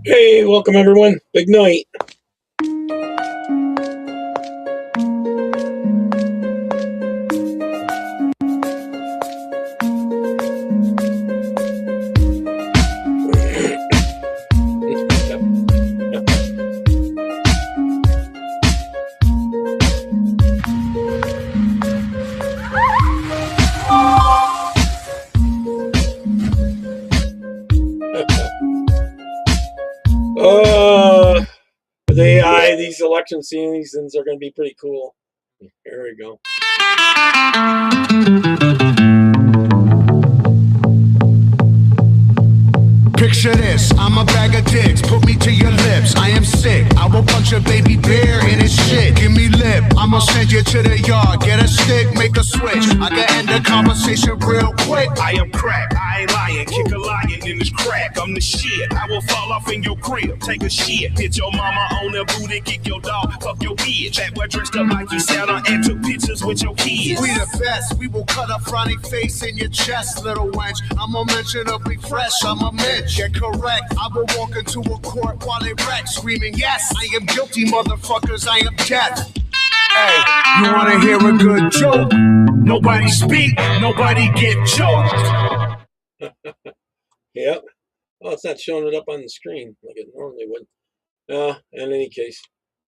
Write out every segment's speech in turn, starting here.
Hey, welcome everyone. Big night. Uh, these election seasons are going to be pretty cool. Here we go. Picture this, I'm a bag of dicks, put me to your lips. I am sick, I will punch a baby bear in his shit. Give me lip, I'ma send you to the yard. Get a stick, make a switch. I can end the conversation real quick. I am crack, I ain't lying. Kick a lion in this crack, I'm the shit. I will fall off in your crib, take a shit. Hit your mama on the booty, kick your dog, fuck your bitch. That boy dressed up like you Santa and took pictures with your kids. We the best, we will cut a frowny face in your chest, little wench. I'm unmentionably fresh, I'm a mitch. Yeah, correct. I will walk into a court while they wreck, screaming, yes, I am guilty, motherfuckers, I am death. Hey, you wanna hear a good joke? Nobody speak, nobody get choked. Yep. Oh, it's not showing it up on the screen like it normally would. In any case,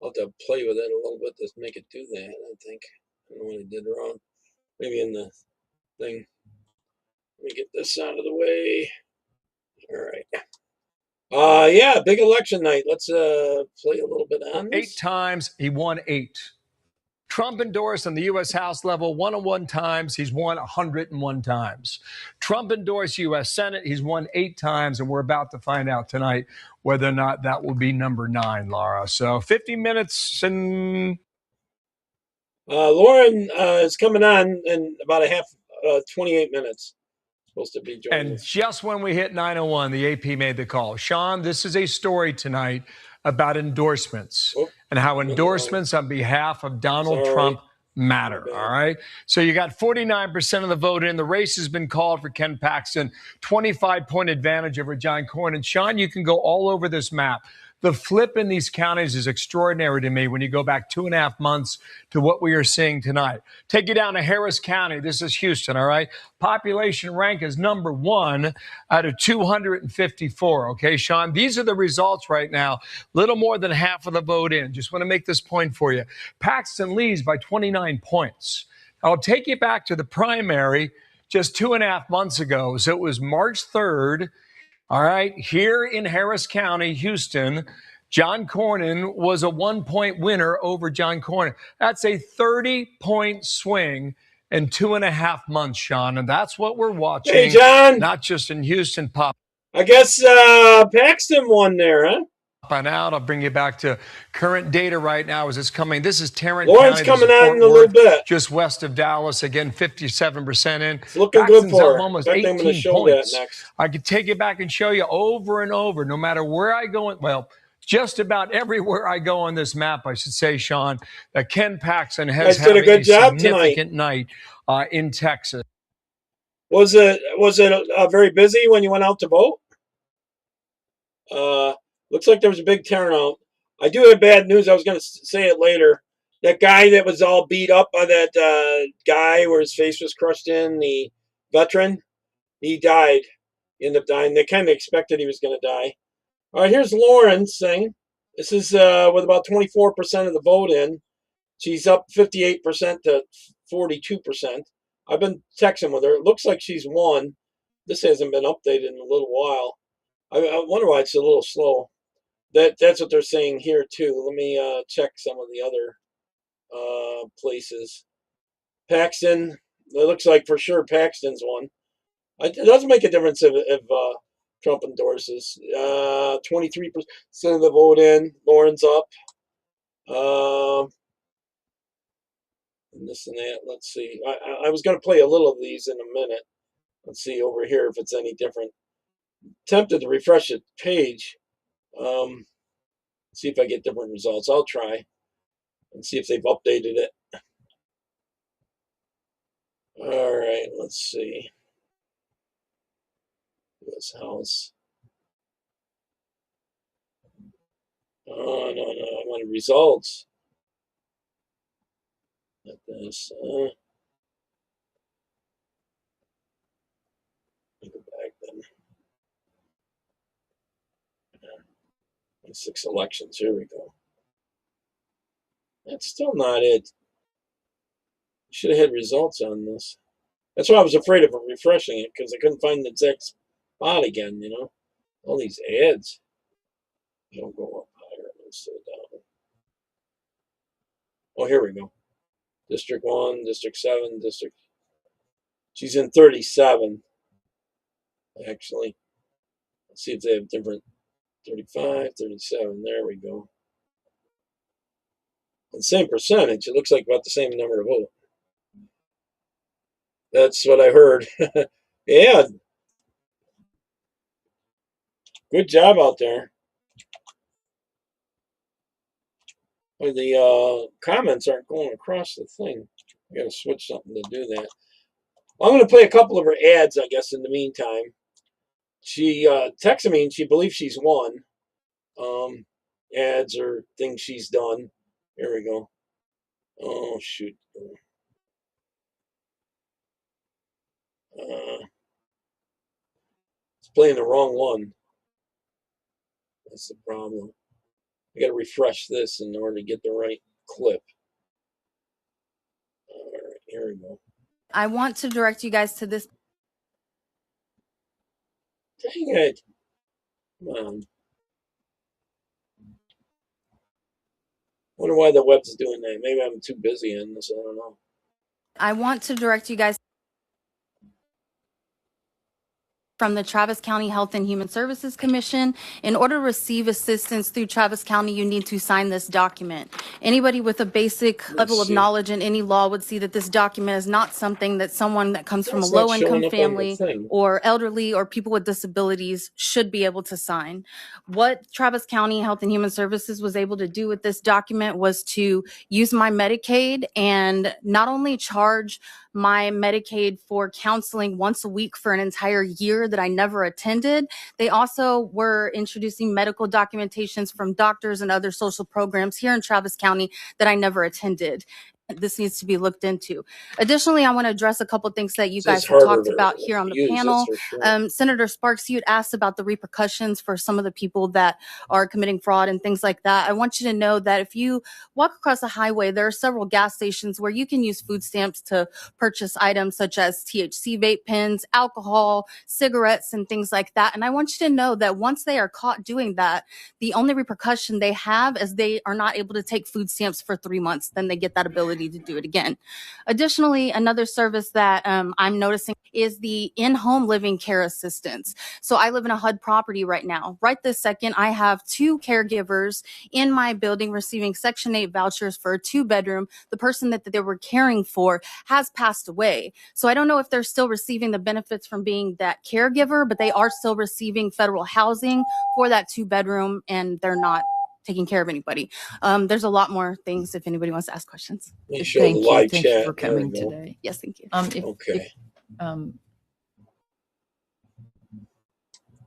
I'll have to play with it a little bit to make it do that, I think. I don't know what I did wrong. Maybe in the thing. Let me get this out of the way. All right. Yeah, big election night. Let's play a little bit on this. 8 times, he won 8. Trump endorsed on the U.S. House level 101 times. He's won 101 times. Trump endorsed U.S. Senate. He's won 8 times, and we're about to find out tonight whether or not that will be number 9, Laura. So 50 minutes and... Lauren is coming on in about a half, 28 minutes. Supposed to be joining And us. just when we hit 9:01, the AP made the call. Sean, this is a story tonight about endorsements and how endorsements on behalf of Donald Trump matter. All right. So you got 49% of the vote in. The race has been called for Ken Paxton, 25-point advantage over John Cornyn. Sean, you can go all over this map. The flip in these counties is extraordinary to me when you go back 2.5 months to what we are seeing tonight. Take you down to Harris County. This is Houston, all right? Population rank is number 1 out of 254, okay, Sean? These are the results right now. Little more than half of the vote in. Just want to make this point for you. Paxton leads by 29 points. I'll take you back to the primary just 2.5 months ago. So it was March 3rd. All right, here in Harris County, Houston, John Cornyn was a 1-point winner over John Cornyn. That's a 30-point swing in 2.5 months, Sean, and that's what we're watching. Hey, John. Not just in Houston, Pop. I guess Paxton won there, huh? On out. I'll bring you back to current data right now as it's coming. This is Tarrant Lauren's County. Coming on in a little bit. Just west of Dallas. Again, 57% in. It's looking good for her. Almost I think I'm going to show points. that next. I could take you back and show you over and over, no matter where I go. Well, just about everywhere I go on this map, I should say, Sean, that Ken Paxton has had a good job significant night in Texas. Was it very busy when you went out to vote? Looks like there was a big turnout. I do have bad news. I was going to say it later. That guy that was all beat up by that guy where his face was crushed in, the veteran, he died. He ended up dying. They kind of expected he was going to die. All right, here's Lauren's thing. This is with about 24% of the vote in. She's up 58% to 42%. I've been texting with her. It looks like she's won. This hasn't been updated in a little while. I wonder why it's a little slow. That's what they're saying here too. Let me check some of the other places. Paxton. It looks like for sure Paxton's won. It doesn't make a difference if Trump endorses. 23% of the vote in. Lauren's up. And this and that. Let's see. I was going to play a little of these in a minute. Let's see over here if it's any different. Tempted to refresh the page. See if I get different results. I'll try and see if they've updated it. All right, let's see. U.S. House. Oh, no, I wanted results. Not this. Go back then. 6 elections. Here we go. That's still not it. Should have had results on this. That's why I was afraid of refreshing it, because I couldn't find the exact spot again, you know? All these ads. Don't go up higher. Let's sit down. Oh, here we go. District 1, District 7, District... She's in 37, actually. Let's see if they have different... 35, 37. There we go. And same percentage. It looks like about the same number of votes. That's what I heard. Yeah. Good job out there. Well, the comments aren't going across the thing. I got to switch something to do that. I'm going to play a couple of her ads, I guess, in the meantime. She texted me and she believes she's won. Ads or things she's done. Here we go. Oh, shoot. It's playing the wrong one. That's the problem. I got to refresh this in order to get the right clip. All right, here we go. I want to direct you guys to this. Dang it. Come on. Wonder why the web's doing that. Maybe I'm too busy in this. I don't know. I want to direct you guys from the Travis County Health and Human Services Commission. In order to receive assistance through Travis County, you need to sign this document. Anybody with a basic level of knowledge in any law would see that this document is not something that someone that comes from a low-income family or elderly or people with disabilities should be able to sign. What Travis County Health and Human Services was able to do with this document was to use my Medicaid and not only charge my Medicaid for counseling once a week for an entire year that I never attended. They also were introducing medical documentations from doctors and other social programs here in Travis County that I never attended. This needs to be looked into. Additionally, I want to address a couple of things that you guys have talked about here on the panel. Senator Sparks, you had asked about the repercussions for some of the people that are committing fraud and things like that. I want you to know that if you walk across a highway, there are several gas stations where you can use food stamps to purchase items such as THC vape pens, alcohol, cigarettes, and things like that. And I want you to know that once they are caught doing that, the only repercussion they have is they are not able to take food stamps for 3 months. Then they get that ability to do it again. Additionally, another service that I'm noticing is the in-home living care assistance. So I live in a HUD property right now. Right this second, I have 2 caregivers in my building receiving Section 8 vouchers for a 2-bedroom. The person that they were caring for has passed away. So I don't know if they're still receiving the benefits from being that caregiver, but they are still receiving federal housing for that 2-bedroom, and they're not taking care of anybody. There's a lot more things if anybody wants to ask questions. Thank you for coming today. Yes, thank you. Okay.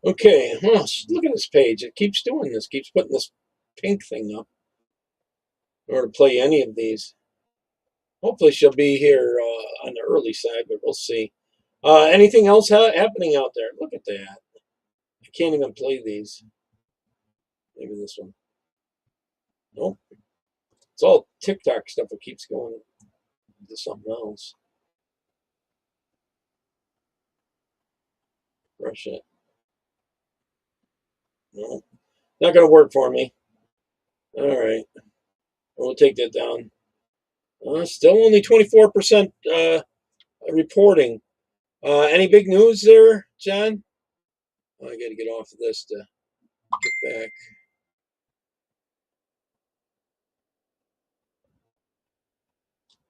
Okay. Well, look at this page. It keeps doing this. Keeps putting this pink thing up in order to play any of these. Hopefully she'll be here on the early side, but we'll see. Anything else happening out there? Look at that. I can't even play these. Maybe this one. Nope. It's all TikTok stuff that keeps going to something else. Rush it. No. Not going to work for me. All right. We'll take that down. Still only 24% reporting. Any big news there, John? Oh, I got to get off of this to get back.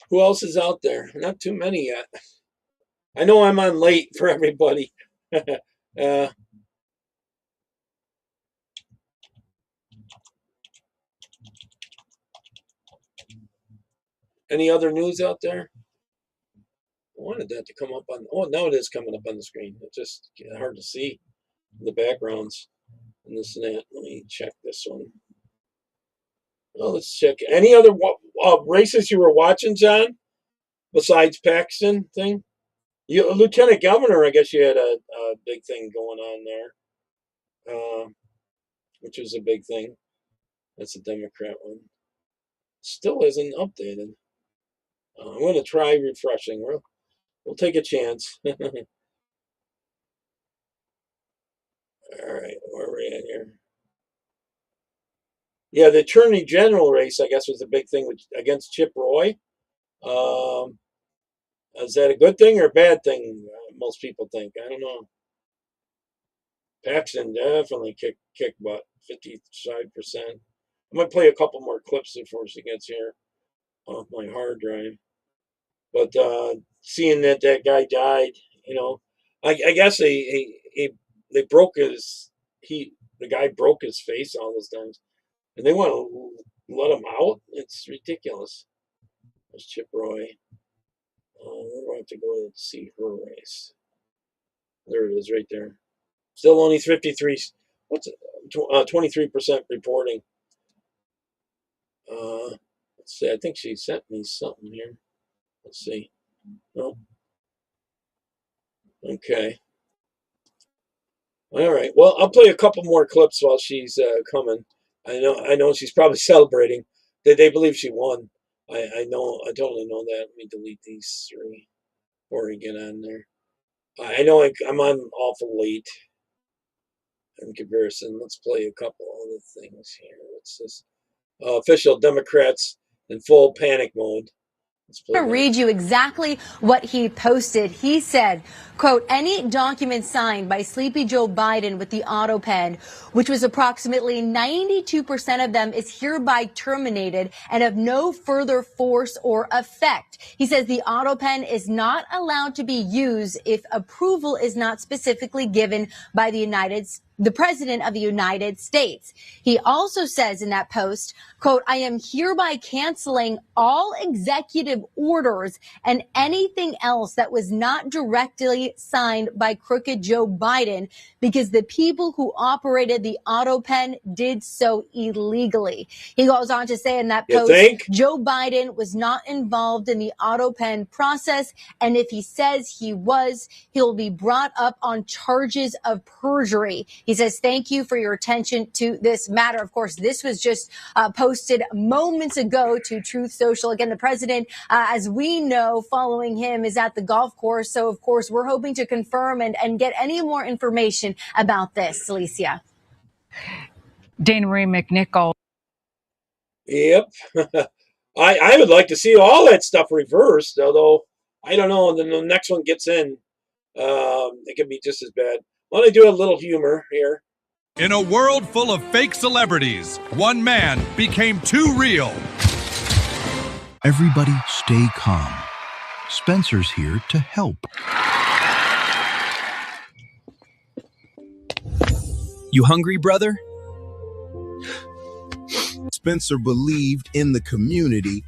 Who else is out there? Not too many yet. I know I'm on late for everybody. Any other news out there? I wanted that to come up on. Oh, now it is coming up on the screen. It's just hard to see the backgrounds and this and that. Let me check this one. Well, let's check. Any other races you were watching, John, besides Paxton thing? You, Lieutenant Governor, I guess you had a big thing going on there, which was a big thing. That's a Democrat one. Still isn't updated. I'm going to try refreshing. We'll take a chance. All right, where are we at here? Yeah, the Attorney General race, I guess, was the big thing against Chip Roy. Is that a good thing or a bad thing? Most people think. I don't know. Paxton definitely kicked butt, 55%. I'm going to play a couple more clips before she gets here off my hard drive. But seeing that guy died, I guess they broke the guy broke his face all those times, and they want to let him out. It's ridiculous. There's Chip Roy. We're going to go and see her race. There it is, right there. Still only 53. What's it? 23% reporting. Let's see. I think she sent me something here. Let's see. No. Okay. All right. Well, I'll play a couple more clips while she's coming. I know she's probably celebrating. They believe she won. I know. I totally know that. Let me delete these three before we get on there. I know I'm on awful late in comparison. Let's play a couple other things here. What's this? Official Democrats in full panic mode. I'm going to read you exactly what he posted. He said, quote, any document signed by Sleepy Joe Biden with the auto pen, which was approximately 92% of them, is hereby terminated and of no further force or effect. He says the auto pen is not allowed to be used if approval is not specifically given by the President of the United States. He also says in that post, quote, I am hereby canceling all executive orders and anything else that was not directly signed by crooked Joe Biden because the people who operated the auto pen did so illegally. He goes on to say in that post, Joe Biden was not involved in the auto pen process, and if he says he was, he'll be brought up on charges of perjury. He says, thank you for your attention to this matter. Of course, this was just posted moments ago to Truth Social. Again, the president, as we know, following him is at the golf course. So, of course, we're hoping to confirm and get any more information about this. Celicia. Dana Marie McNichol. Yep. I would like to see all that stuff reversed, although I don't know. And then the next one gets in. It could be just as bad. Well, I do a little humor here. In a world full of fake celebrities, one man became too real. Everybody stay calm. Spencer's here to help. You hungry, brother? Spencer believed in the community.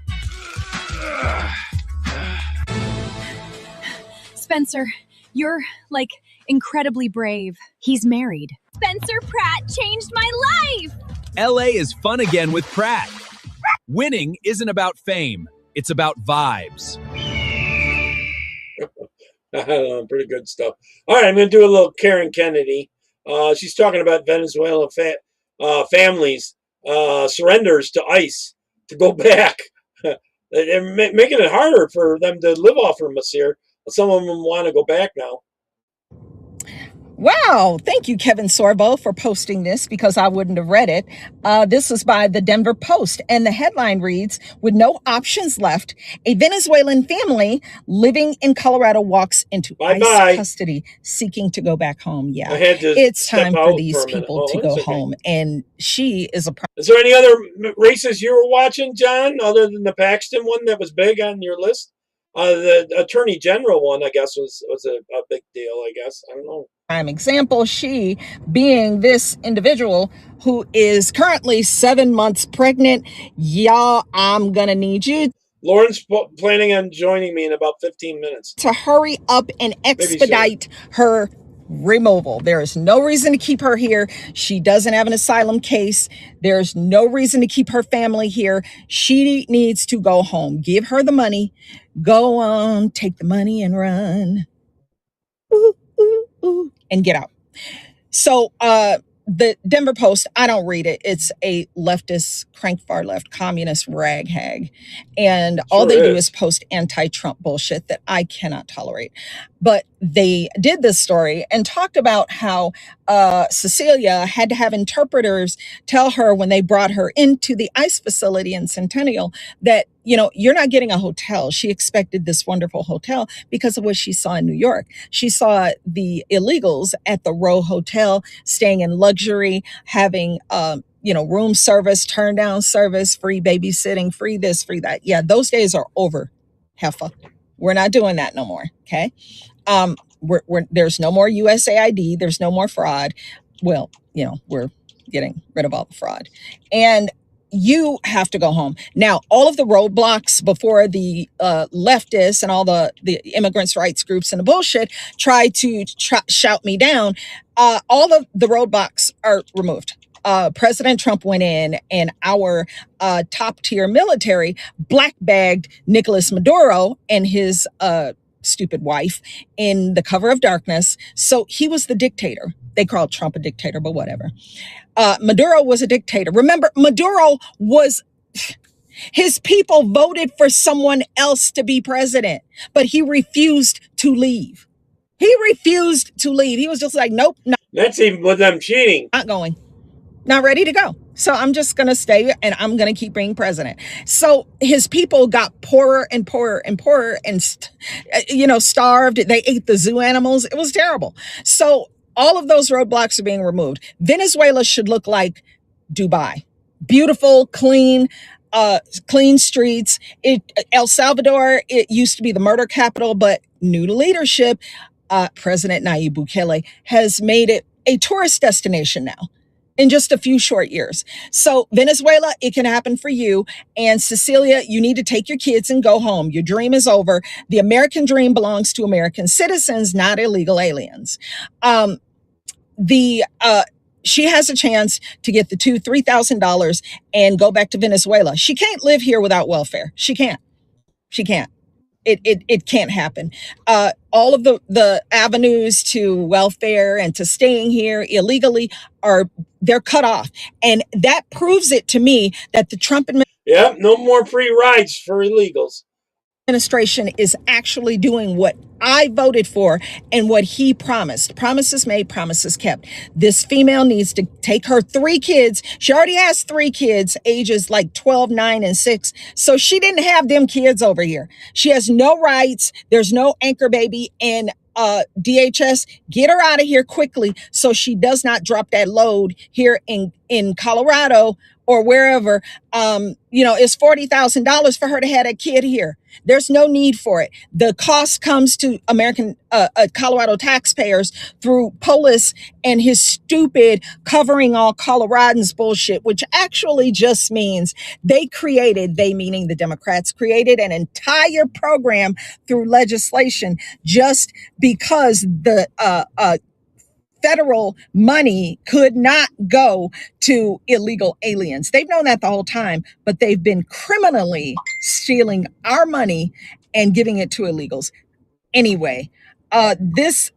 Spencer, you're, incredibly brave. He's married. Spencer Pratt changed my life! LA is fun again with Pratt. Winning isn't about fame. It's about vibes. Pretty good stuff. All right, I'm going to do a little Karen Kennedy. She's talking about Venezuelan families surrenders to ICE to go back. They're making it harder for them to live off from us here. Some of them want to go back now. Wow. Thank you, Kevin Sorbo, for posting this because I wouldn't have read it. This is by the Denver Post, and the headline reads, with no options left, a Venezuelan family living in Colorado walks into ICE custody seeking to go back home. Yeah, it's time for these people to go home. And she is a... Is there any other races you were watching, John, other than the Paxton one that was big on your list? The Attorney General one, I guess, was a big deal, I guess. I don't know. Example, she being this individual who is currently 7 months pregnant. Yeah, I'm gonna need you. Lauren's planning on joining me in about 15 minutes. To hurry up and expedite her removal. There is no reason to keep her here. She doesn't have an asylum case. There's no reason to keep her family here. She needs to go home. Give her the money. Go on, take the money and run. Ooh, ooh, ooh, and get out. So the Denver Post, I don't read it. It's a leftist, crank far left, communist rag hag. And all they do is post anti-Trump bullshit that I cannot tolerate. But they did this story and talked about how Cecilia had to have interpreters tell her when they brought her into the ICE facility in Centennial that, you know, you're not getting a hotel. She expected this wonderful hotel because of what she saw in New York. She saw the illegals at the Row Hotel staying in luxury, having room service, turn down service, free babysitting, free this, free that. Yeah, those days are over, heifer. We're not doing that no more. Okay. There's no more USAID. There's no more fraud. Well, you know, we're getting rid of all the fraud. And you have to go home. Now, all of the roadblocks before the leftists and all the immigrants' rights groups and the bullshit try to shout me down, all of the roadblocks are removed. President Trump went in and our top tier military black bagged Nicolas Maduro and his stupid wife in the cover of darkness. So he was the dictator. They called Trump a dictator, but whatever. Maduro was a dictator. Remember, Maduro was, his people voted for someone else to be president, but he refused to leave. He refused to leave. He was just like, nope. That's even with them cheating. Not going. Not ready to go. So I'm just going to stay and I'm going to keep being president. So his people got poorer and poorer and poorer and, starved. They ate the zoo animals. It was terrible. So all of those roadblocks are being removed. Venezuela should look like Dubai. Beautiful, clean streets. El Salvador, it used to be the murder capital, but new to leadership, President Nayib Bukele has made it a tourist destination now in just a few short years. So Venezuela, it can happen for you. And Cecilia, you need to take your kids and go home. Your dream is over. The American dream belongs to American citizens, not illegal aliens. She has a chance to get the $2,000-$3,000 and go back to Venezuela. She can't live here without welfare. She can't. It can't happen. All of the avenues to welfare and to staying here illegally they're cut off. And that proves it to me that the Trump administration. Yep, no more free rides for illegals. Administration is actually doing what I voted for and what he promised. Promises made, promises kept. This female needs to take her 3 kids. She already has 3 kids, ages like 12, 9, and 6. So she didn't have them kids over here. She has no rights. There's no anchor baby. And DHS, get her out of here quickly so she does not drop that load here in Colorado or wherever. It's $40,000 for her to have a kid here. There's no need for it. The cost comes to American Colorado taxpayers through Polis and his stupid covering all Coloradans bullshit, which actually just means they meaning the Democrats, created an entire program through legislation just because the federal money could not go to illegal aliens. They've known that the whole time, but they've been criminally stealing our money and giving it to illegals. Anyway, this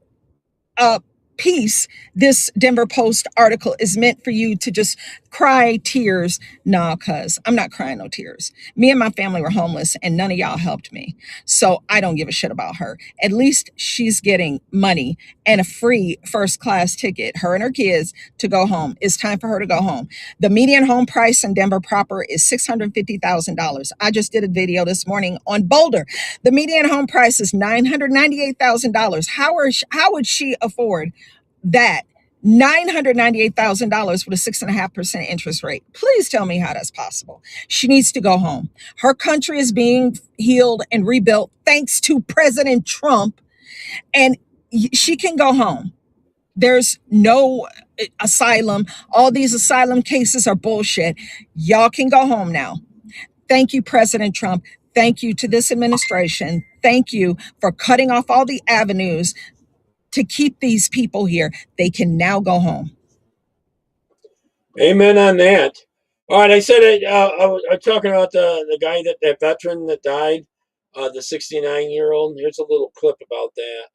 piece, this Denver Post article is meant for you to just cry tears. Nah, cuz I'm not crying no tears. Me and my family were homeless and none of y'all helped me. So I don't give a shit about her. At least she's getting money and a free first class ticket, her and her kids, to go home. It's time for her to go home. The median home price in Denver proper is $650,000. I just did a video this morning on Boulder. The median home price is $998,000. How would she afford that? $998,000 with a 6.5% interest rate. Please tell me how that's possible. She needs to go home. Her country is being healed and rebuilt thanks to President Trump, and she can go home. There's no asylum. All these asylum cases are bullshit. Y'all can go home now. Thank you, President Trump. Thank you to this administration. Thank you for cutting off all the avenues to keep these people here. They can now go home. Amen on that. All right, I said I was talking about the guy that veteran that died, the 69-year-old. Here's a little clip about that.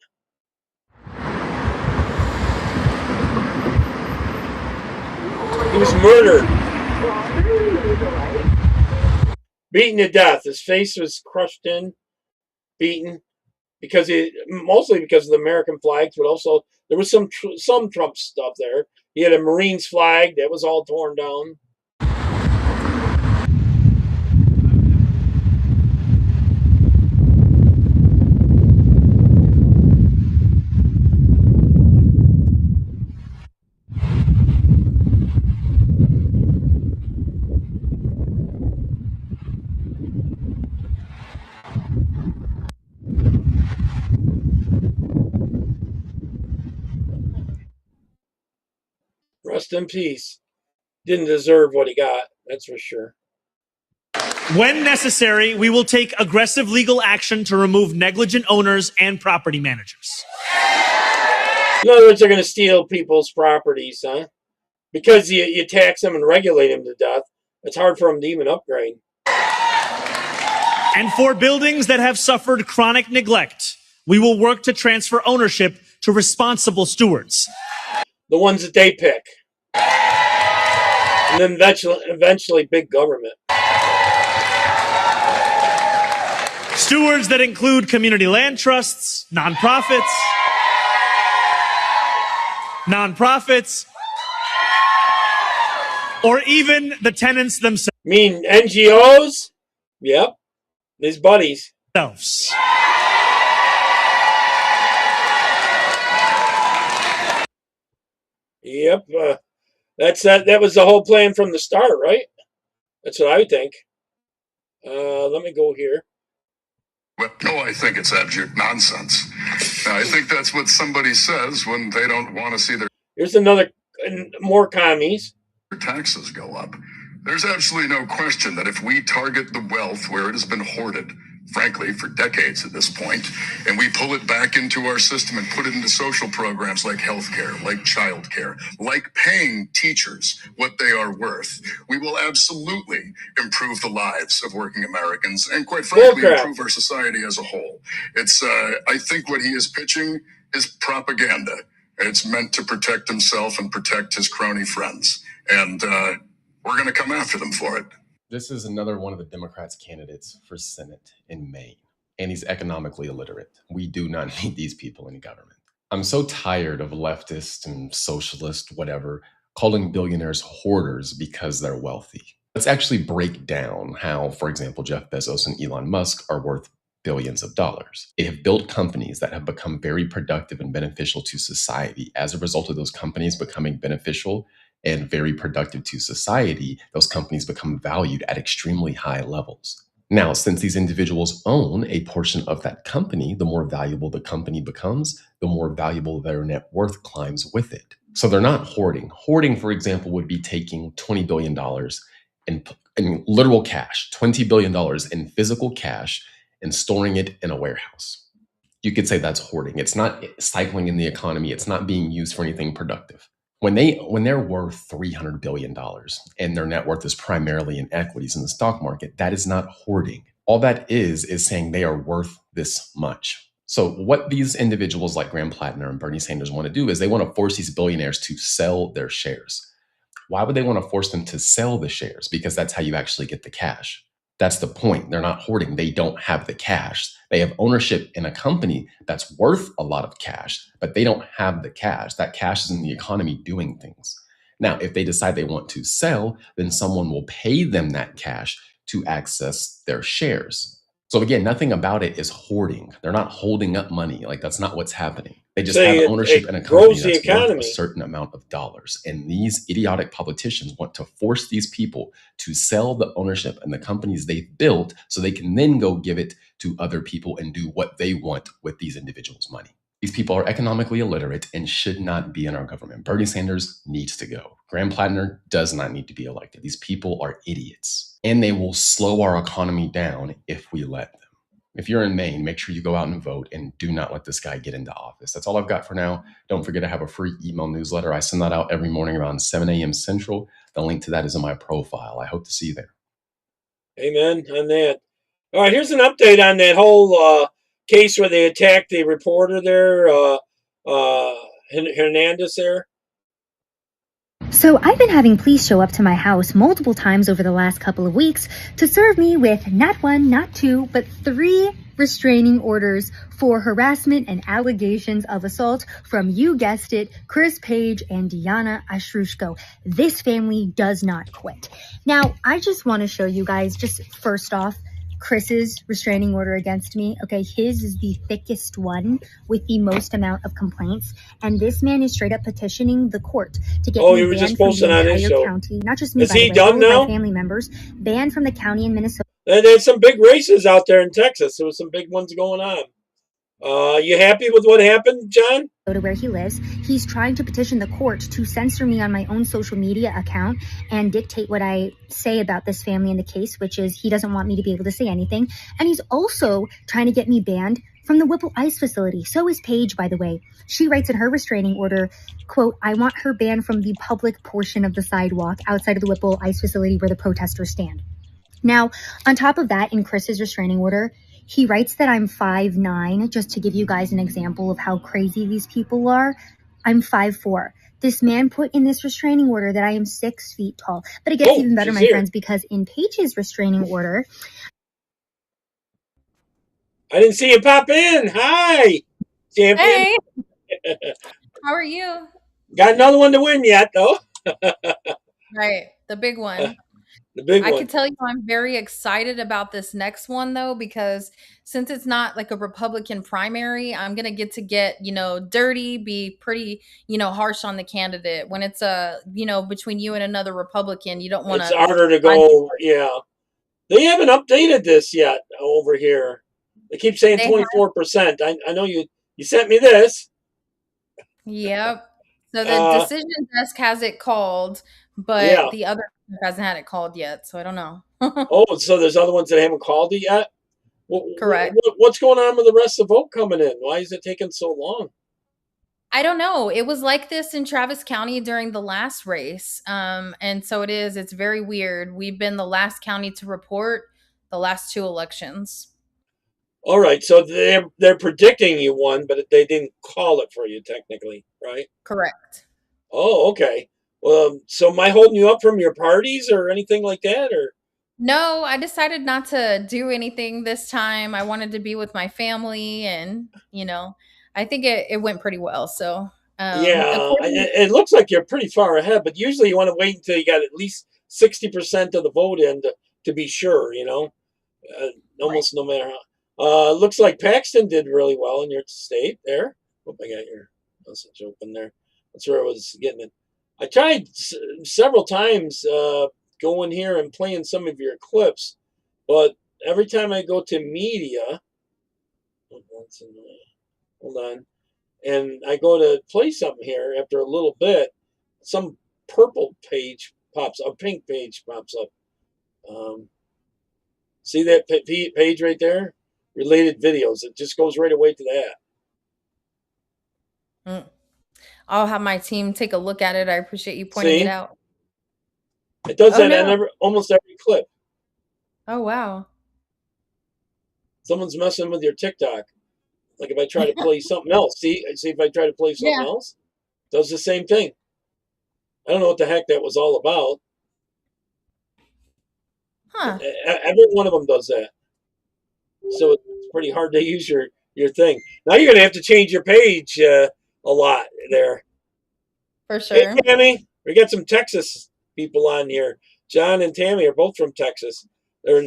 He was murdered, beaten to death. His face was crushed in, beaten, mostly because of the American flags, but also there was some Trump stuff there. He had a Marines flag that was all torn down. Rest in peace. Didn't deserve what he got, that's for sure. When necessary, we will take aggressive legal action to remove negligent owners and property managers. In other words, they're going to steal people's properties, huh? Because you tax them and regulate them to death, it's hard for them to even upgrade. And for buildings that have suffered chronic neglect, we will work to transfer ownership to responsible stewards. The ones that they pick. And then eventually big government. Stewards that include community land trusts, nonprofits, or even the tenants themselves. Mean NGOs? Yep. His buddies. Yep. That was the whole plan from the start, right? That's what I would think. Let me go here. Well, no, I think it's abject nonsense. I think that's what somebody says when they don't want to see their... Here's more commies. Their taxes go up. There's absolutely no question that if we target the wealth where it has been hoarded, frankly, for decades at this point, and we pull it back into our system and put it into social programs like healthcare, like childcare, like paying teachers what they are worth, we will absolutely improve the lives of working Americans and, quite frankly, improve our society as a whole. It's, I think what he is pitching is propaganda. It's meant to protect himself and protect his crony friends. And we're going to come after them for it. This is another one of the Democrats' candidates for Senate in Maine, and he's economically illiterate. We do not need these people in government. I'm so tired of leftist and socialist, whatever, calling billionaires hoarders because they're wealthy. Let's actually break down how, for example, Jeff Bezos and Elon Musk are worth billions of dollars. They have built companies that have become very productive and beneficial to society. As a result of those companies becoming beneficial and very productive to society, those companies become valued at extremely high levels. Now, since these individuals own a portion of that company, the more valuable the company becomes, the more valuable their net worth climbs with it. So they're not hoarding. Hoarding, for example, would be taking $20 billion in literal cash, $20 billion in physical cash, and storing it in a warehouse. You could say that's hoarding. It's not cycling in the economy. It's not being used for anything productive. When they're worth $300 billion and their net worth is primarily in equities in the stock market, that is not hoarding. All that is saying they are worth this much. So what these individuals like Graham Plattner and Bernie Sanders want to do is they want to force these billionaires to sell their shares. Why would they want to force them to sell the shares? Because that's how you actually get the cash. That's the point. They're not hoarding. They don't have the cash. They have ownership in a company that's worth a lot of cash, but they don't have the cash. That cash is in the economy doing things. Now, if they decide they want to sell, then someone will pay them that cash to access their shares. So again, nothing about it is hoarding. They're not holding up money. Like, that's not what's happening. They just have ownership in a company that's worth a certain amount of dollars. And these idiotic politicians want to force these people to sell the ownership in the companies they've built so they can then go give it to other people and do what they want with these individuals' money. These people are economically illiterate and should not be in our government. Bernie Sanders needs to go. Graham Plattner does not need to be elected. These people are idiots, and they will slow our economy down if we let them. If you're in Maine, make sure you go out and vote and do not let this guy get into office. That's all I've got for now. Don't forget to have a free email newsletter. I send that out every morning around 7 a.m. Central. The link to that is in my profile. I hope to see you there. Amen on that. All right, here's an update on that whole case where they attacked the reporter there, Hernandez there. So I've been having police show up to my house multiple times over the last couple of weeks to serve me with not one, not two, but 3 restraining orders for harassment and allegations of assault from, you guessed it, Chris Page and Diana Ashrushko. This family does not quit. Now, I just want to show you guys, just first off, Chris's restraining order against me. Okay, his is the thickest one with the most amount of complaints. And this man is straight up petitioning the court to get me banned from the entire county. Not just me, is he by the way, done all now? of my family members, banned from the county in Minnesota. There's some big races out there in Texas. There was some big ones going on. You happy with what happened, John? To where he lives. He's trying to petition the court to censor me on my own social media account and dictate what I say about this family in the case, which is he doesn't want me to be able to say anything. And he's also trying to get me banned from the Whipple Ice facility. So is Paige, by the way. She writes in her restraining order, quote, I want her banned from the public portion of the sidewalk outside of the Whipple Ice facility where the protesters stand. Now, on top of that, in Chris's restraining order, he writes that I'm 5'9", just to give you guys an example of how crazy these people are. I'm 5'4". This man put in this restraining order that I am 6 feet tall. But it gets even better, my friends, because in Paige's restraining order... I didn't see you pop in. Hi, champion. Hey. How are you? Got another one to win yet, though. Right, the big one. The big one. I can tell you I'm very excited about this next one, though, because since it's not like a Republican primary, I'm going to get, dirty, be pretty, harsh on the candidate. When it's, between you and another Republican, you don't want to. It's harder to go, yeah. They haven't updated this yet over here. They keep saying 24%. I know you sent me this. Yep. So the decision desk has it called, but the other hasn't had it called yet, so I don't know. Oh, so there's other ones that haven't called it yet? Correct. What's going on with the rest of the vote coming in? Why is it taking so long? I don't know. It was like this in Travis County during the last race. And so it is. It's very weird. We've been the last county to report the last 2 elections. All right. So they're predicting you won, but they didn't call it for you technically, right? Correct. Oh, okay. Well, so am I holding you up from your parties or anything like that, or? No, I decided not to do anything this time. I wanted to be with my family, and I think it went pretty well. So it looks like you're pretty far ahead, but usually you want to wait until you got at least 60% of the vote in to be sure. Almost no matter how. Looks like Paxton did really well in your state there. Hope I got your message open there. That's where I was getting it. I tried several times going here and playing some of your clips, but every time I go to media, hold on, and I go to play something here, after a little bit, some purple page pops up, pink page pops up. See that page right there? Related videos. It just goes right away to that. I'll have my team take a look at it. I appreciate you pointing it out. It does that on almost every clip. Oh, wow. Someone's messing with your TikTok. Like if I try to play something else. See if I try to play something else. It does the same thing. I don't know what the heck that was all about. Huh. Every one of them does that. So it's pretty hard to use your thing. Now you're going to have to change your page a lot there. For sure. Hey, Tammy, we got some Texas people on here. John and Tammy are both from Texas. They're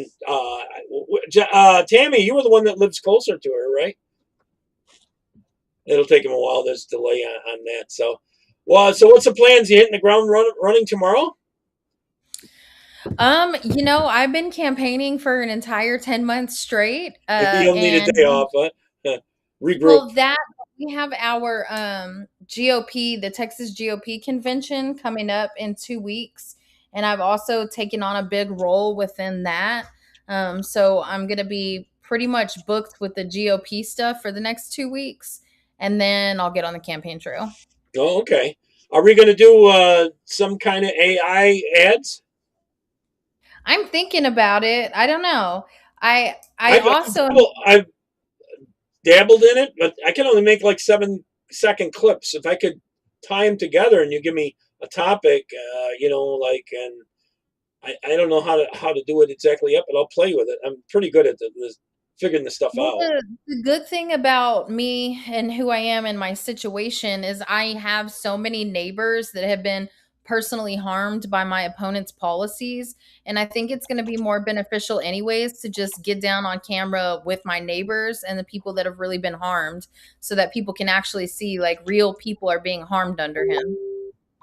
Tammy, you were the one that lives closer to her, right? It'll take him a while. There's a delay on that. So what's the plans? You hitting the ground running tomorrow? I've been campaigning for an entire 10 months straight. You'll need a day off, huh? Regroup. Well, we have our GOP, the Texas GOP convention coming up in 2 weeks. And I've also taken on a big role within that. So I'm going to be pretty much booked with the GOP stuff for the next 2 weeks, and then I'll get on the campaign trail. Oh, okay. Are we going to do some kind of AI ads? I'm thinking about it. I don't know. I've dabbled in it, but I can only make like 7-second clips. If I could tie them together and you give me a topic, and I don't know how to do it exactly yet, but I'll play with it. I'm pretty good at figuring this stuff Well, out. the good thing about me and who I am in my situation is I have so many neighbors that have been personally harmed by my opponent's policies. And I think it's going to be more beneficial, anyways, to just get down on camera with my neighbors and the people that have really been harmed so that people can actually see like real people are being harmed under him.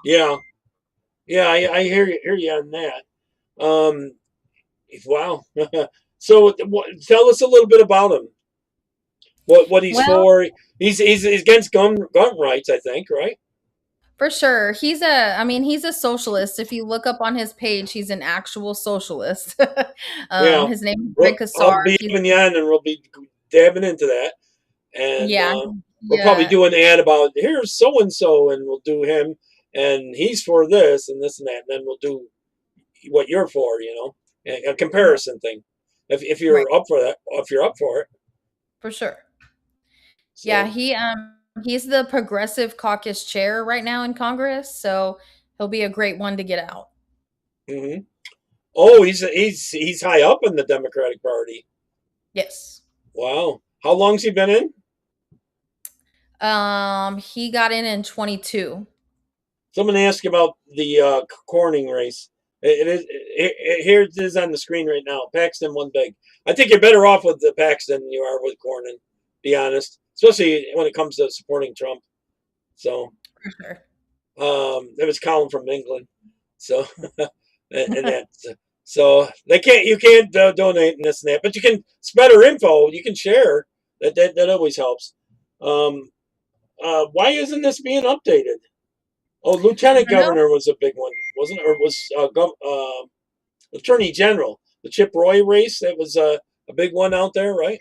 Yeah. Yeah, I hear you on that. Wow. So tell us a little bit about him. What he's for? He's against gun rights, I think, right? For sure. He's a socialist. If you look up on his page, he's an actual socialist. His name is Greg Kassar. I'll be having you on and we'll be dabbing into that. And we'll probably do an ad about here's so and so, and we'll do him, and he's for this and this and that. And then we'll do what you're for, a comparison thing. If you're up for that, if you're up for it. For sure. So. Yeah, he's the Progressive Caucus chair right now in Congress, so he'll be a great one to get out. Mm-hmm. Oh, he's high up in the Democratic Party. Yes. Wow. How long's he been in? He got in 22. Someone asked about the Corning race. Here it is on the screen right now. Paxton won big. I think you're better off with the Paxton than you are with Cornyn, to be honest. Especially when it comes to supporting Trump. So, for sure. There was Colin from England. So, and that. So you can't donate and this and that, but you can spread our info. You can share. That always helps. Why isn't this being updated? Oh, Lieutenant Governor was a big one, wasn't it? Or was Attorney General, the Chip Roy race? That was a big one out there, right?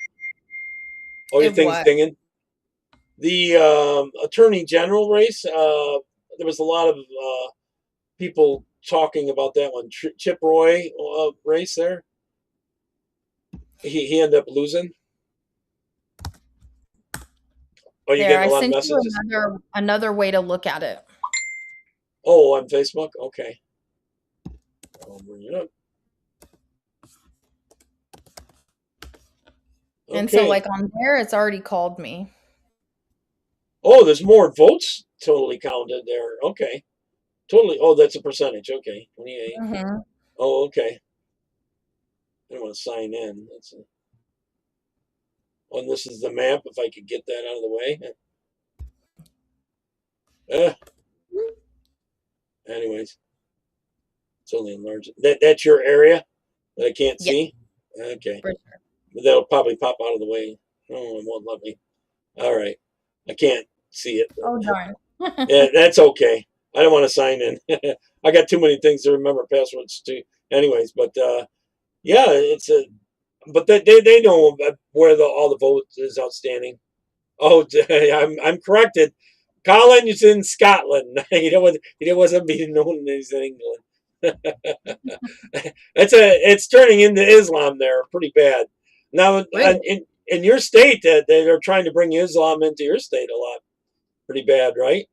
Oh, your thing's dinging. The Attorney General race, there was a lot of people talking about that one. Chip Roy race there. He ended up losing. Oh, you getting a lot of messages? Another way to look at it. Oh, on Facebook? Okay. I'll bring it up. And so, like, on there, it's already called me. Oh, there's more votes totally counted there. Okay. Totally. Oh, that's a percentage. Okay. 28. Mm-hmm. Oh, okay. I don't want to sign in. Oh, and this is the map, if I could get that out of the way. Anyways. It's only enlarged. That's your area that I can't see? Okay. For sure. But that'll probably pop out of the way. Oh, it won't let me. All right. I can't see it. Oh, darn. Yeah, that's okay. I don't want to sign in. I got too many things to remember passwords to. Anyways, but yeah, but they know where all the vote is outstanding. Oh, I'm corrected. Colin is in Scotland. He wasn't being known as in England. It's turning into Islam there pretty bad. Now in your state, they're trying to bring Islam into your state a lot. Pretty bad, right?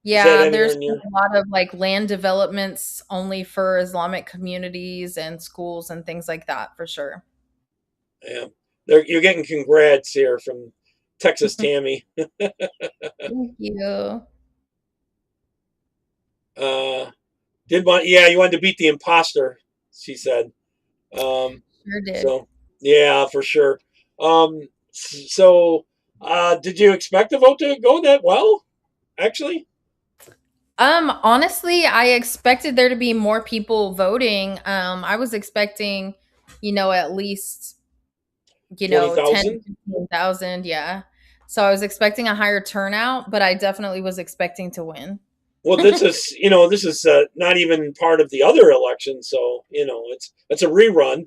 Yeah, there's a lot of like land developments only for Islamic communities and schools and things like that, for sure. Yeah, you're getting congrats here from Texas Tammy. Thank you. You wanted to beat the imposter, she said. Sure did. So yeah, for sure. Did you expect the vote to go that well? Actually? Honestly, I expected there to be more people voting. I was expecting, at least, 20,000? 10,000, yeah. So I was expecting a higher turnout, but I definitely was expecting to win. Well, this is, not even part of the other election, so it's a rerun,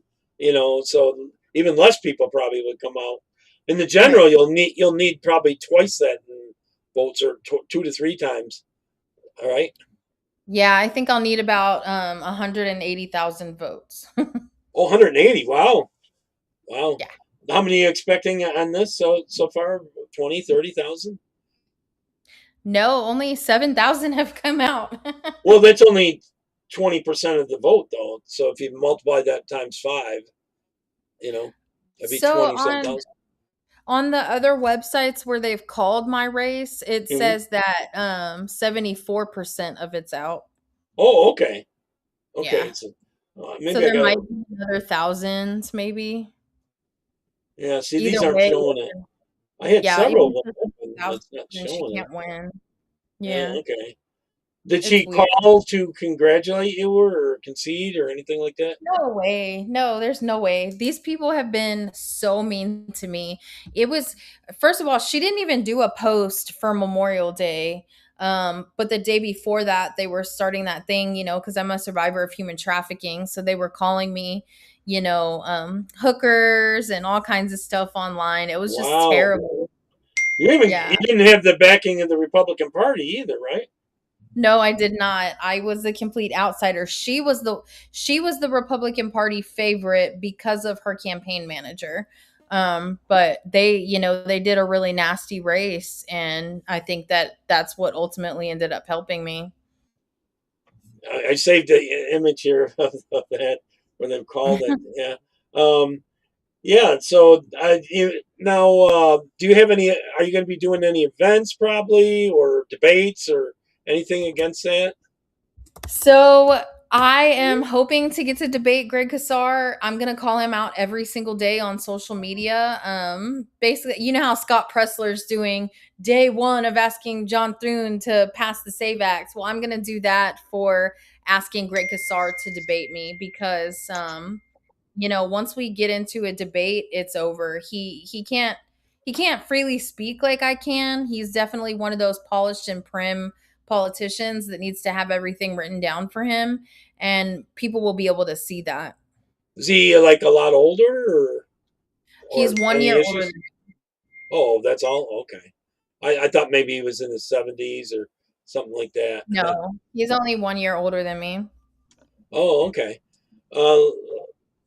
so even less people probably would come out. In the general, you'll need probably twice that in votes, or 2 to 3 times. All right. Yeah, I think I'll need about 180,000 votes. Oh, 180. Wow. Wow. Yeah. How many are you expecting on this so far? 20, 30,000? No, only 7,000 have come out. Well, that's only 20% of the vote, though. So if you multiply that times 5, that'd be So 20-some thousand. on the other websites where they've called my race, it says that 74% of it's out. Oh, okay. Okay. Yeah. So So there might be another thousands, maybe. Yeah, see, Either these aren't way, showing it. I had yeah, several even of if them, it's and it's not 1,000, she showing it. can't win. Yeah. Okay. Did It's she weird. call to congratulate you or concede or anything like that? No way. No, there's no way. These people have been so mean to me. It was, first of all, she didn't even do a post for Memorial Day. But the day before that, they were starting that thing, because I'm a survivor of human trafficking. So they were calling me, hookers and all kinds of stuff online. It was just terrible. You didn't have the backing of the Republican Party either, right? No, I did not. I was a complete outsider. She was the Republican Party favorite because of her campaign manager. But they did a really nasty race, and I think that's what ultimately ended up helping me. I saved the image here of that when they called it. Yeah. Yeah. So now, do you have any? Are you going to be doing any events, probably, or debates, or anything against that? So I am hoping to get to debate Greg Casar. I'm gonna call him out every single day on social media. Basically, you know how Scott Pressler's doing day 1 of asking John Thune to pass the SAVE Act. Well, I'm gonna do that for asking Greg Casar to debate me because once we get into a debate, it's over. He can't freely speak like I can. He's definitely one of those polished and prim politicians that needs to have everything written down for him, and people will be able to see that. Is he like a lot older, or He's 1 year older than me. Oh, that's all? Okay. I thought maybe he was in his 70s or something like that. No, he's only 1 year older than me. Oh, okay.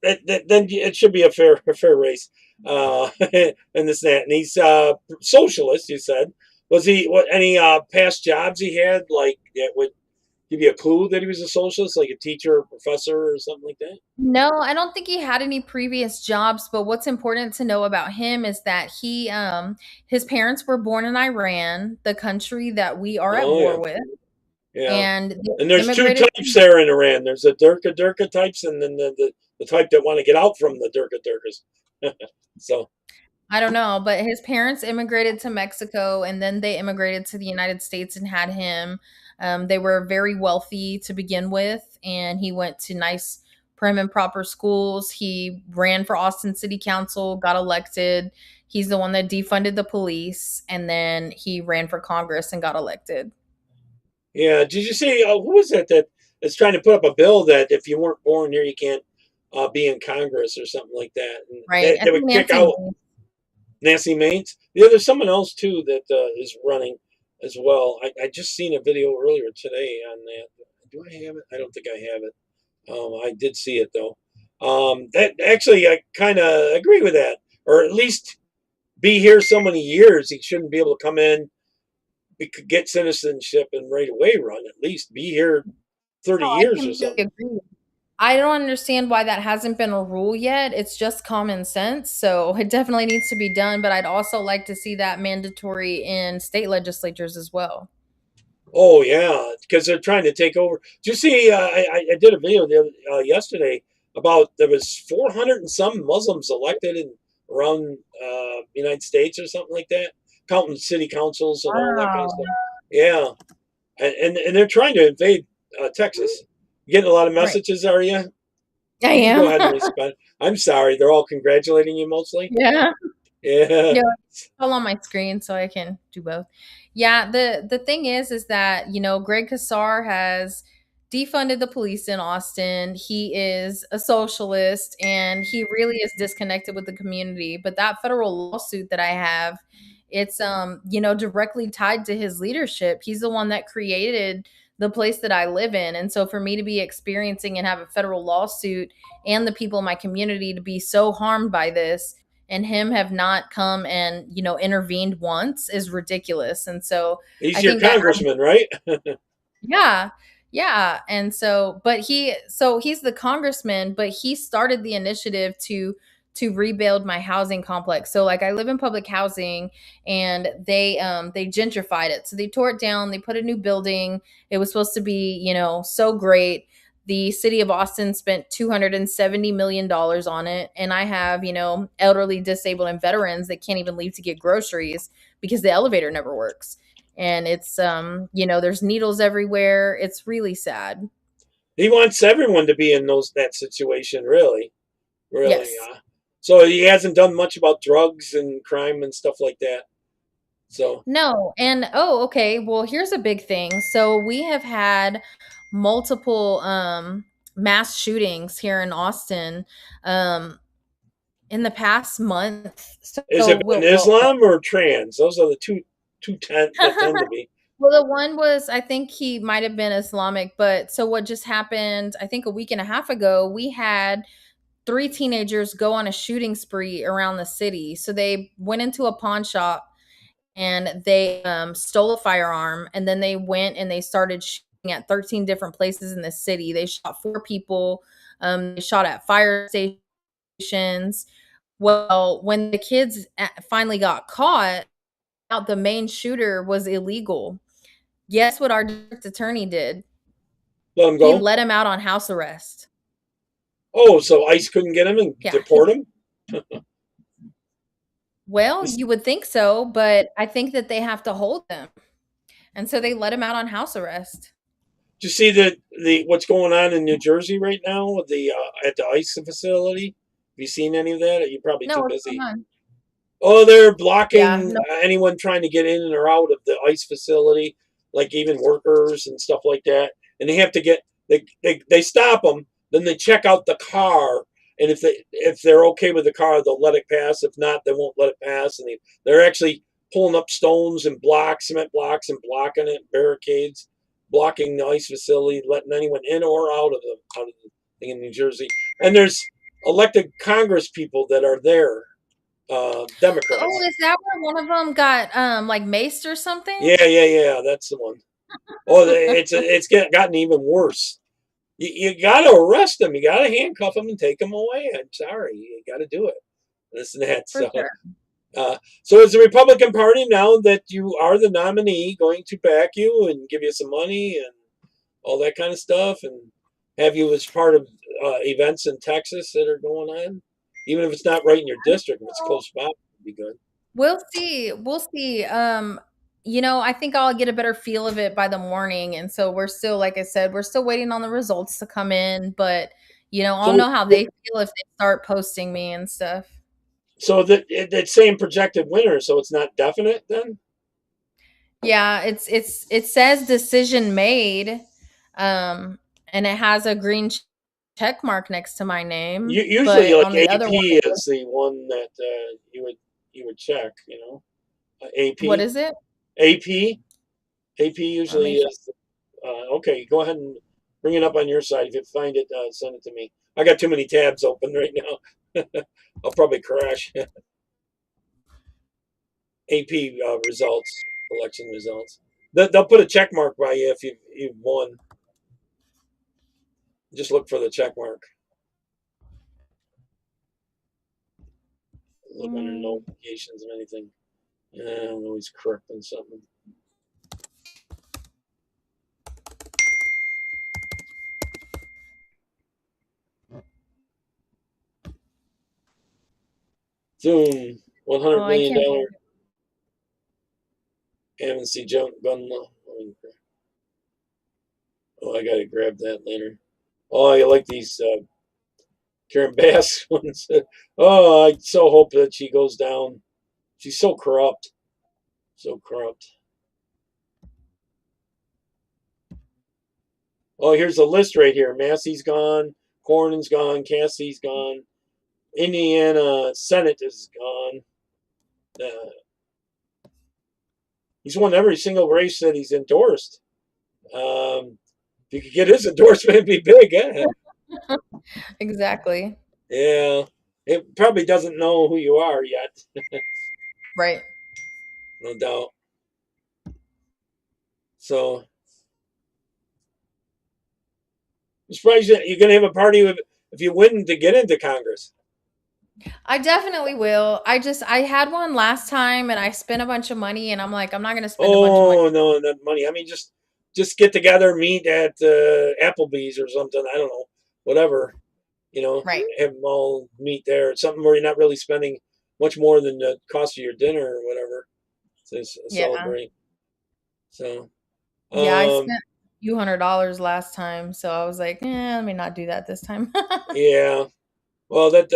Then it should be a fair race. And this and that. And he's socialist, you said. Was he any past jobs he had, like, that would give you a clue that he was a socialist, like a teacher or professor or something like that? No, I don't think he had any previous jobs, but what's important to know about him is that his parents were born in Iran, the country that we are at war with. Yeah. And there's 2 types there in Iran. There's the Durka types, and then the type that want to get out from the Durkas. So I don't know, but his parents immigrated to Mexico, and then they immigrated to the United States and had him. They were very wealthy to begin with, and he went to nice, prim and proper schools. He ran for Austin City Council, got elected. He's the one that defunded the police, and then he ran for Congress and got elected. Yeah, did you see who was that is trying to put up a bill that if you weren't born here, you can't be in Congress or something like that? And right, they would kick out Nancy Maines. Yeah, there's someone else too that is running as well. I just seen a video earlier today on that. Do I have it? I don't think I have it. I did see it though. That actually, I kind of agree with that, or at least be here so many years. He shouldn't be able to come in. We could get citizenship and right away run. At least be here 30 years or something. Agree. I don't understand why that hasn't been a rule yet. It's just common sense. So it definitely needs to be done. But I'd also like to see that mandatory in state legislatures as well. Oh, yeah, because they're trying to take over. Did you see, I did a video yesterday about there was 400 and some Muslims elected around the United States or something like that, counting city councils and all that kind of stuff. Yeah, and they're trying to invade Texas. You getting a lot of messages, are you? I am. Go ahead and respond. I'm sorry. They're all congratulating you mostly? Yeah. Yeah. It's all on my screen, so I can do both. Yeah, the thing is that, Greg Casar has defunded the police in Austin. He is a socialist and he really is disconnected with the community. But that federal lawsuit that I have, it's directly tied to his leadership. He's the one that created the place that I live in. And so for me to be experiencing and have a federal lawsuit and the people in my community to be so harmed by this and him have not come and, intervened once is ridiculous. And so he's your congressman, right? Yeah. Yeah. And so, but he's the congressman, but he started the initiative to rebuild my housing complex. So like I live in public housing and they gentrified it. So they tore it down, they put a new building. It was supposed to be, so great. The city of Austin spent $270 million on it. And I have, elderly, disabled, and veterans that can't even leave to get groceries because the elevator never works. And it's there's needles everywhere. It's really sad. He wants everyone to be in that situation, really. Yes. So he hasn't done much about drugs and crime and stuff like that. So no. And okay, well, here's a big thing. So we have had multiple mass shootings here in Austin in the past month. So is it Islam or trans? Those are the two that tend to be. Well, the one was, I think he might have been Islamic, but so what just happened, I think a week and a half ago, we had 3 teenagers go on a shooting spree around the city. So they went into a pawn shop and they stole a firearm, and then they went and they started shooting at 13 different places in the city. They shot 4 people. They shot at fire stations. Well, when the kids finally got caught, out the main shooter was illegal. Guess what our district attorney did? Let him go? He let him out on house arrest. Oh, so ICE couldn't get him and deport him? Well, you would think so, but I think that they have to hold him. And so they let him out on house arrest. Do you see the what's going on in New Jersey right now with the at the ICE facility? Have you seen any of that? You're probably too busy. Oh, they're blocking anyone trying to get in and or out of the ICE facility, like even workers and stuff like that. And they have to get they stop them, then they check out the car, and if they're okay with the car, they'll let it pass. If not, they won't let it pass. And they're actually pulling up stones and blocks, cement blocks, and blocking it, barricades, blocking the ICE facility, letting anyone in or out of the thing in New Jersey. And there's elected Congress people that are there. Democrats. Oh, is that where one of them got like maced or something? Yeah. That's the one. Oh, it's gotten even worse. You got to arrest them. You got to handcuff them and take them away. I'm sorry, you got to do it. This and that. For sure. So is the Republican Party, now that you are the nominee, going to back you and give you some money and all that kind of stuff, and have you as part of events in Texas that are going on? Even if it's not right in your district, if it's close by, it'd be good. We'll see. I think I'll get a better feel of it by the morning. And so we're still, like I said, we're still waiting on the results to come in. But, I'll know how they feel if they start posting me and stuff. So it's saying projected winner, so it's not definite then? Yeah, it says decision made. And it has a green check mark next to my name. Usually, like AP is the one that you would check. AP. What is it? AP usually is. Okay, go ahead and bring it up on your side. If you find it, send it to me. I got too many tabs open right now. I'll probably crash. AP results, election results. They'll put a check mark by you if you've won. Just look for the check mark. Look under notifications and anything. I don't know, he's correcting something. Zoom, $100 million amnesty junk gun law. Oh, I gotta grab that later. Oh, I like these Karen Bass ones. Oh, I so hope that she goes down. She's so corrupt. So corrupt. Oh, here's a list right here. Massey's gone. Cornyn's gone. Cassie's gone. Indiana Senate is gone. He's won every single race that he's endorsed. If you could get his endorsement, it'd be big, eh? Exactly. Yeah. It probably doesn't know who you are yet. Right. No doubt. So, I'm surprised that you're going to have a party if you win to get into Congress. I definitely will. I had one last time and I spent a bunch of money and I'm like, I'm not going to spend a bunch of money. Oh, no, not money. I mean, just get together, meet at Applebee's or something. I don't know. Whatever. You know, right. Have them all meet there. Something where you're not really spending much more than the cost of your dinner or whatever to celebrate. So, yeah, I spent a few $100s last time, so I was like, let me not do that this time. Yeah. Well, that's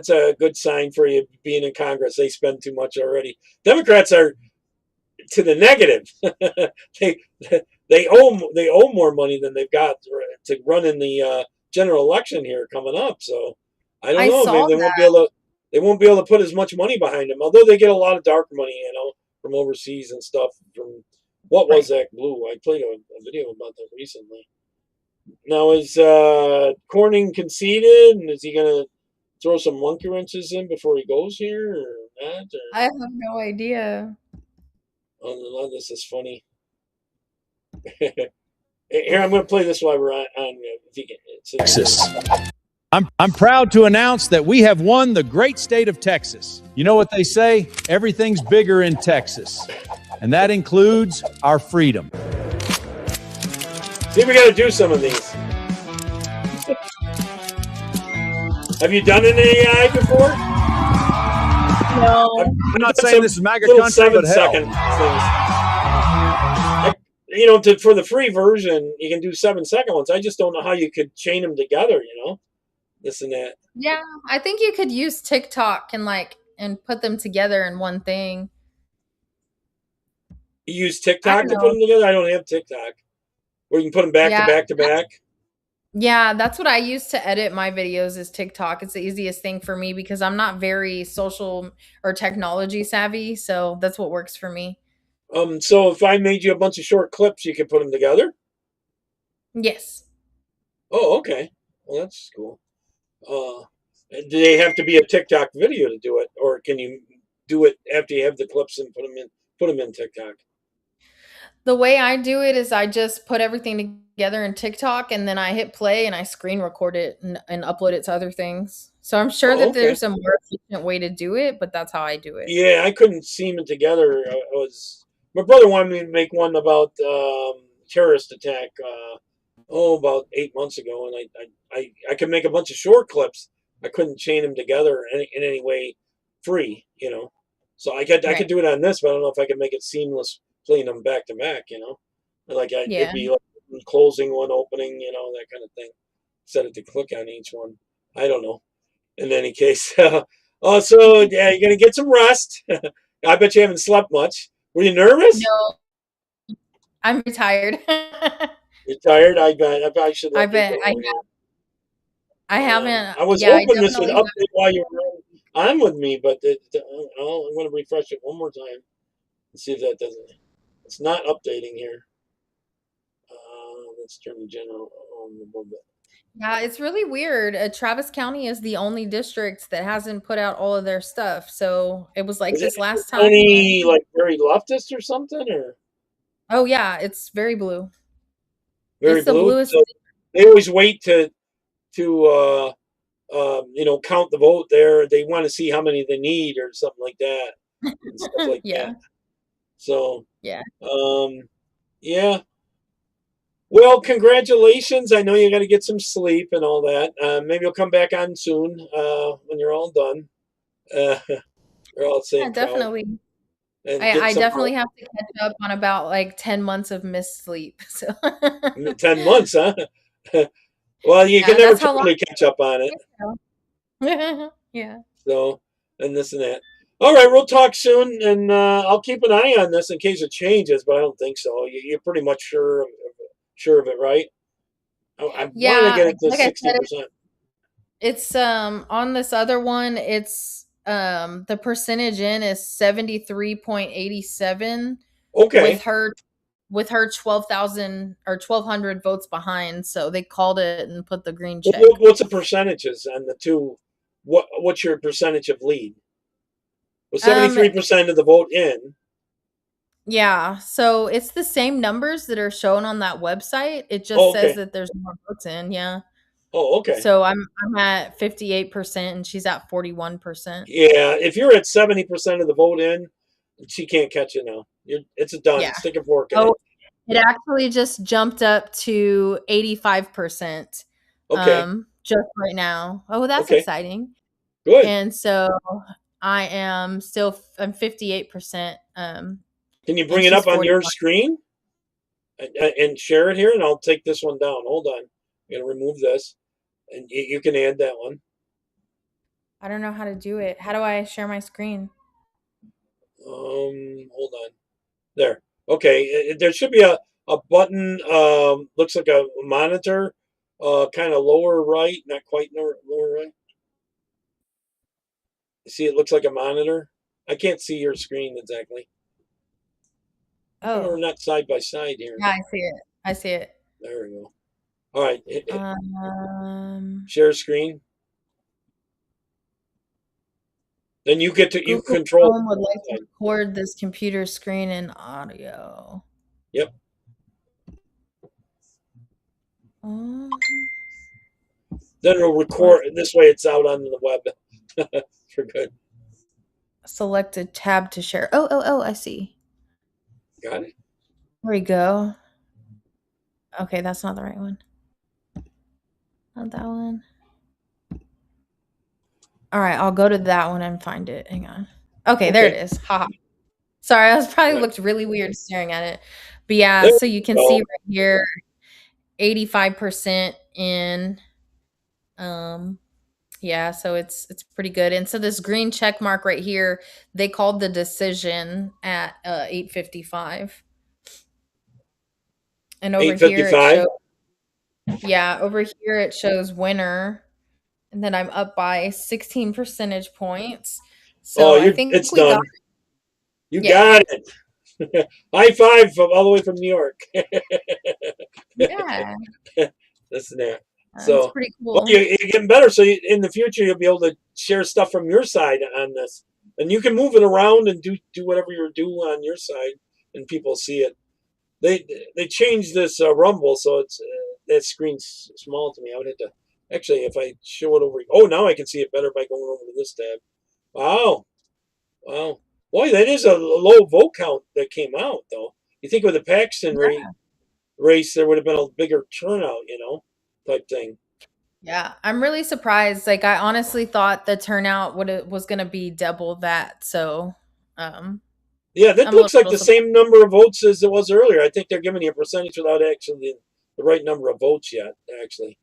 a good sign for you being in Congress. They spend too much already. Democrats are to the negative. they owe more money than they've got to run in the general election here coming up. So I don't know. Maybe they won't be able to put as much money behind them. Although they get a lot of dark money, from overseas and stuff. From what was that blue? I played a video about that recently. Now is Cornyn conceded, and is he gonna throw some monkey wrenches in before he goes here or not? Or? I have no idea. Oh, this is funny. Here, I'm going to play this while we're on Texas. I'm proud to announce that we have won the great state of Texas. You know what they say? Everything's bigger in Texas. And that includes our freedom. See, we got to do some of these. Have you done an AI before? No. I'm not saying this is MAGA country, but hell. For the free version, you can do 7-second ones. I just don't know how you could chain them together, this and that. Yeah, I think you could use TikTok and put them together in one thing. You use TikTok to put them together? I don't have TikTok. Where you can put them back to back to back? Yeah, that's what I use to edit my videos is TikTok. It's the easiest thing for me because I'm not very social or technology savvy. So that's what works for me. So if I made you a bunch of short clips, you could put them together? Yes. Oh, okay. Well, that's cool. Do they have to be a TikTok video to do it? Or can you do it after you have the clips and put them in TikTok? The way I do it is I just put everything together in TikTok and then I hit play and I screen record it and upload it to other things. So I'm sure that there's a more efficient way to do it, but that's how I do it. Yeah, I couldn't seam it together. My brother wanted me to make one about terrorist attack about 8 months ago, and I could make a bunch of short clips. I couldn't chain them together in any way free, So I could do it on this, but I don't know if I could make it seamless playing them back to back, it'd be like closing one, opening, that kind of thing. Set it to click on each one. I don't know. In any case, also, yeah, you're gonna get some rest. I bet you haven't slept much. Were you nervous? No, I'm retired. You're tired? I bet. I should. I bet. I haven't. I was hoping this would update while you were on with me, but I'm going to refresh it one more time and see if that doesn't. It's not updating here. Let's turn the general on a little bit. Yeah, it's really weird. Travis County is the only district that hasn't put out all of their stuff. So it was like this last time. Any very leftist or something, or? Oh yeah, it's very blue. Very it's blue. The bluest. So they always wait to count the vote there. They want to see how many they need or something like that. And stuff like that. So yeah. Yeah. Well, congratulations. I know you got to get some sleep and all that. Maybe you'll come back on soon when you're all done. We're all saying definitely. I definitely have to catch up on about 10 months of missed sleep. So 10 months, huh? Well, you can never totally catch up on it. Yeah. So, and this and that. All right, we'll talk soon, and I'll keep an eye on this in case it changes, but I don't think so. You're pretty much sure of it, right? I wanted to Yeah, get it to like I said, 60%. it's on this other one, it's the percentage in is 73.87 Okay. with her 12,000 or 1,200 votes behind. So they called it and put the green check. What's the percentages on the two? What's your percentage of lead? Well, 73% of the vote in. Yeah, so it's the same numbers that are shown on that website. It just says that there's more votes in. Yeah. Oh, okay. So I'm at 58% and she's at 41%. Yeah, if you're at 70% of the vote in, she can't catch you now. It's a done. Yeah. Stick a fork in it. It actually just jumped up to 85%. Okay. Just right now. Oh, that's Okay. exciting. Good. And so I'm 58%. Can you bring it up on your screen and share it here? And I'll take this one down. Hold on. I'm going to remove this. And you can add that one. I don't know how to do it. How do I share my screen? Hold on. There. Okay. There should be a button. Looks like a monitor. Kind of lower right, not quite lower right. You see, it looks like a monitor. I can't see your screen exactly. Oh, we're not side by side here. Yeah, I see it. I see it. There we go. All right. Share screen. Then you get to Google control. Chrome would like to record this computer screen and audio. Yep. Um, Then it'll record. This way, it's out on the web for good. Select a tab to share. Oh, I see. Got it. There we go. Okay, that's not the right one. Not that one. All right, I'll go to that one and find it. Hang on. Okay, there it is. Haha. Sorry, I was probably looked really weird staring at it. But yeah, so you can see right here 85% in yeah, so it's pretty good. And so this green check mark right here, they called the decision at 8:55. And over here it shows, yeah, over here it shows winner. And then I'm up by 16 percentage points. So I think it's we done. got it. You got it. High five from all the way from New York. Yeah. This and that. So that's pretty cool. Well, you're getting better. So in the future, you'll be able to share stuff from your side on this. And you can move it around and do whatever you're doing on your side, and people see it. They changed this Rumble, so it's that screen's small to me. I would have to actually, if I show it over. Oh, now I can see it better by going over to this tab. Wow. Boy, that is a low vote count that came out, though. You think with the Paxton race, there would have been a bigger turnout, type thing. Yeah, I'm really surprised. Like, I honestly thought the turnout was going to be double that. So, yeah, that looks like the same number of votes as it was earlier. I think they're giving you a percentage without actually the right number of votes yet, actually.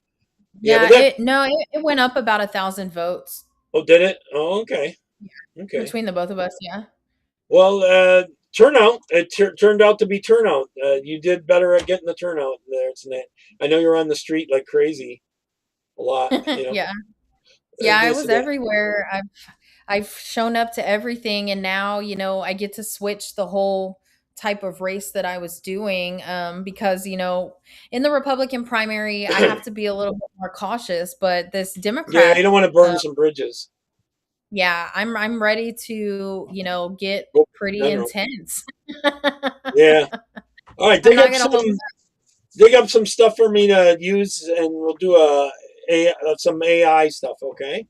Yeah, it went up about 1,000 votes. Oh, did it? Oh, okay. Yeah. Okay. Between the both of us, yeah. Well, turnout. It turned out to be turnout. You did better at getting the turnout there. I know you're on the street like crazy a lot. Yeah. Yeah, I was everywhere. I've shown up to everything, and now, I get to switch the whole type of race that I was doing because, in the Republican primary, I have to be a little bit more cautious, but this Democrat. Yeah, you don't want to burn some bridges. Yeah, I'm ready to, get pretty intense. Yeah. All right, dig up some stuff for me to use, and we'll do some AI stuff, okay?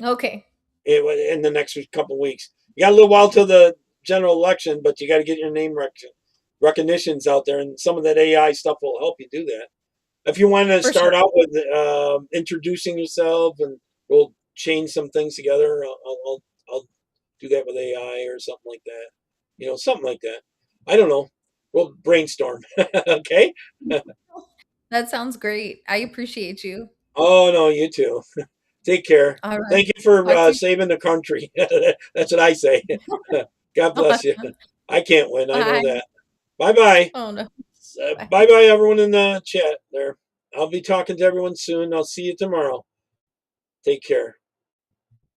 Okay. In the next couple of weeks. You got a little while till the general election, but you got to get your name recognitions out there, and some of that AI stuff will help you do that. If you want to start out with introducing yourself, and we'll change some things together, I'll do that with AI or something like that. Something like that. I don't know. We'll brainstorm. Okay? That sounds great. I appreciate you. Oh, no, you too. Take care. All right. Thank you for saving the country. That's what I say. God bless you. I can't win. I know that. Bye-bye. Oh, no. Bye-bye, everyone in the chat there. I'll be talking to everyone soon. I'll see you tomorrow. Take care.